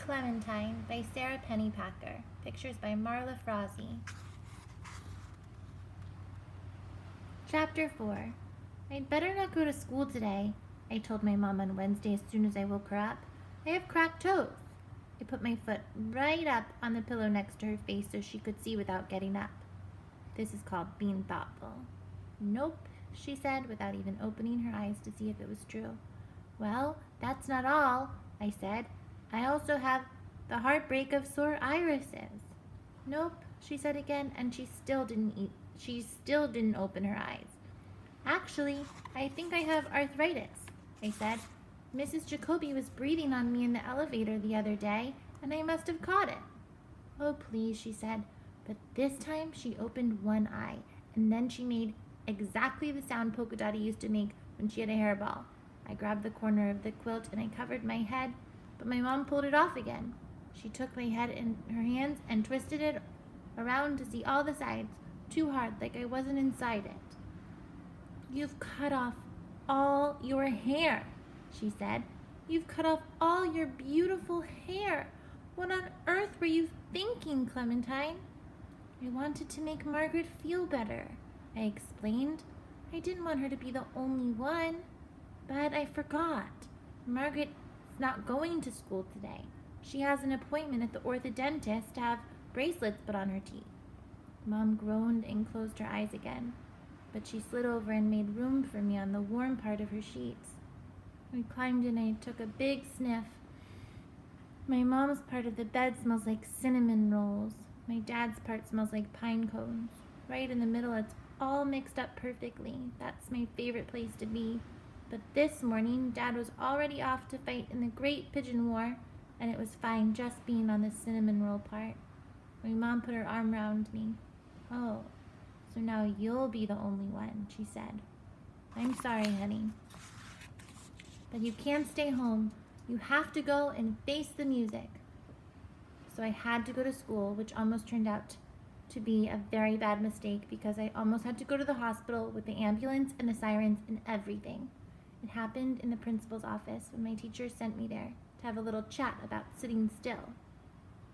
Clementine by Sarah Pennypacker. Pictures by Marla Frazee. Chapter 4. I'd better not go to school today, I told my mom on Wednesday as soon as I woke her up. I have cracked toes. I put my foot right up on the pillow next to her face so she could see without getting up. This is called being thoughtful. Nope, she said without even opening her eyes to see if it was true. Well, that's not all, I said. I also have the heartbreak of sore irises. Nope, she said again, and she still didn't open her eyes. Actually, I think I have arthritis, I said. Mrs. Jacoby was breathing on me in the elevator the other day, and I must have caught it. Oh, please, she said, but this time she opened one eye, and then she made exactly the sound Polka Dotty used to make when she had a hairball. I grabbed the corner of the quilt and I covered my head, but my mom pulled it off again. She took my head in her hands and twisted it around to see all the sides, too hard, like I wasn't inside it. You've cut off all your hair, she said. You've cut off all your beautiful hair. What on earth were you thinking, Clementine? I wanted to make Margaret feel better, I explained. I didn't want her to be the only one. But I forgot. Margaret's not going to school today. She has an appointment at the orthodontist to have bracelets put on her teeth. Mom groaned and closed her eyes again, but she slid over and made room for me on the warm part of her sheets. We climbed in and I took a big sniff. My mom's part of the bed smells like cinnamon rolls. My dad's part smells like pine cones. Right in the middle, it's all mixed up perfectly. That's my favorite place to be. But this morning, Dad was already off to fight in the Great Pigeon War, and it was fine just being on the cinnamon roll part. My mom put her arm around me. Oh, so now you'll be the only one, she said. I'm sorry, honey, but you can't stay home. You have to go and face the music. So I had to go to school, which almost turned out to be a very bad mistake because I almost had to go to the hospital with the ambulance and the sirens and everything. It happened in the principal's office when my teacher sent me there to have a little chat about sitting still.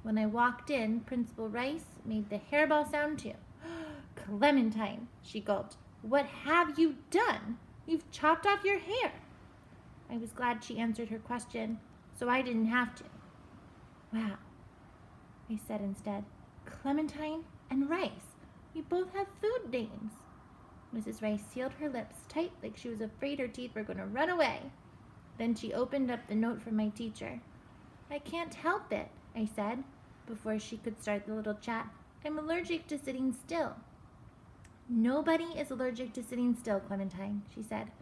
When I walked in, Principal Rice made the hairball sound too. Clementine, she gulped. What have you done? You've chopped off your hair. I was glad she answered her question, so I didn't have to. Wow, I said instead. Clementine and Rice, you both have food names. Mrs. Rice sealed her lips tight like she was afraid her teeth were going to run away. Then she opened up the note from my teacher. I can't help it, I said, before she could start the little chat. I'm allergic to sitting still. Nobody is allergic to sitting still, Clementine, she said.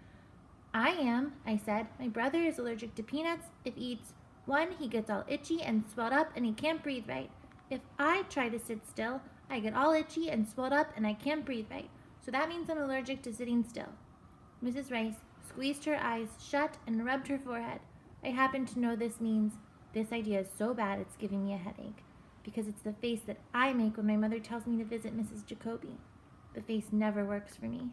I am, I said. My brother is allergic to peanuts. If he eats one, he gets all itchy and swelled up and he can't breathe right. If I try to sit still, I get all itchy and swelled up and I can't breathe right. So that means I'm allergic to sitting still. Mrs. Rice squeezed her eyes shut and rubbed her forehead. I happen to know this means this idea is so bad it's giving me a headache, because it's the face that I make when my mother tells me to visit Mrs. Jacoby. The face never works for me.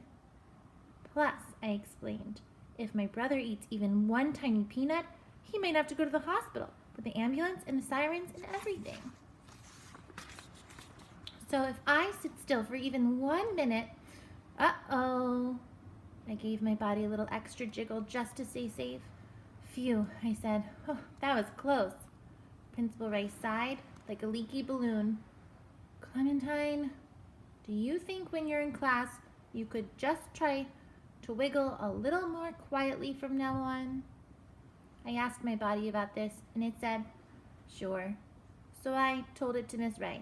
Plus, I explained, if my brother eats even one tiny peanut, he might have to go to the hospital with the ambulance and the sirens and everything. So if I sit still for even 1 minute, uh-oh. I gave my body a little extra jiggle just to stay safe. Phew, I said. Oh, that was close. Principal Rice sighed like a leaky balloon. Clementine, do you think when you're in class you could just try to wiggle a little more quietly from now on? I asked my body about this, and it said, sure. So I told it to Miss Rice.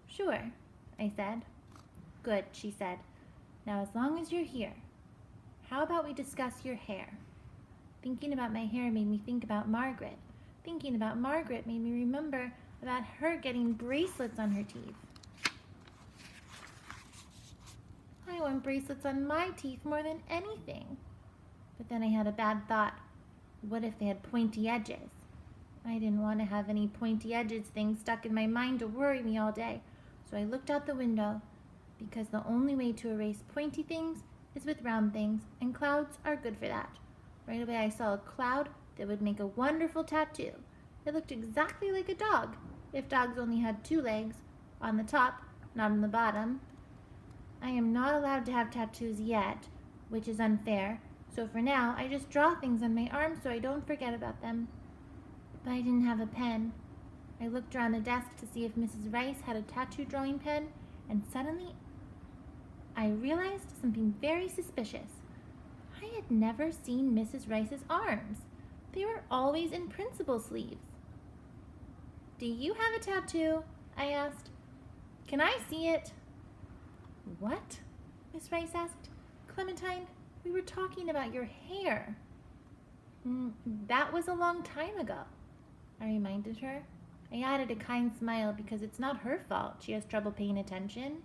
Sure, I said. Good, she said. Now, as long as you're here, how about we discuss your hair? Thinking about my hair made me think about Margaret. Thinking about Margaret made me remember about her getting bracelets on her teeth. I want bracelets on my teeth more than anything. But then I had a bad thought. What if they had pointy edges? I didn't want to have any pointy edges things stuck in my mind to worry me all day. So I looked out the window, because the only way to erase pointy things is with round things, and clouds are good for that. Right away I saw a cloud that would make a wonderful tattoo. It looked exactly like a dog, if dogs only had 2 legs, on the top, not on the bottom. I am not allowed to have tattoos yet, which is unfair, so for now I just draw things on my arms so I don't forget about them. But I didn't have a pen. I looked around the desk to see if Mrs. Rice had a tattoo drawing pen, and suddenly I realized something very suspicious. I had never seen Mrs. Rice's arms. They were always in principal sleeves. "Do you have a tattoo?" I asked. "Can I see it?" "What?" Miss Rice asked. "Clementine, we were talking about your hair." That was a long time ago," I reminded her. I added a kind smile because it's not her fault she has trouble paying attention.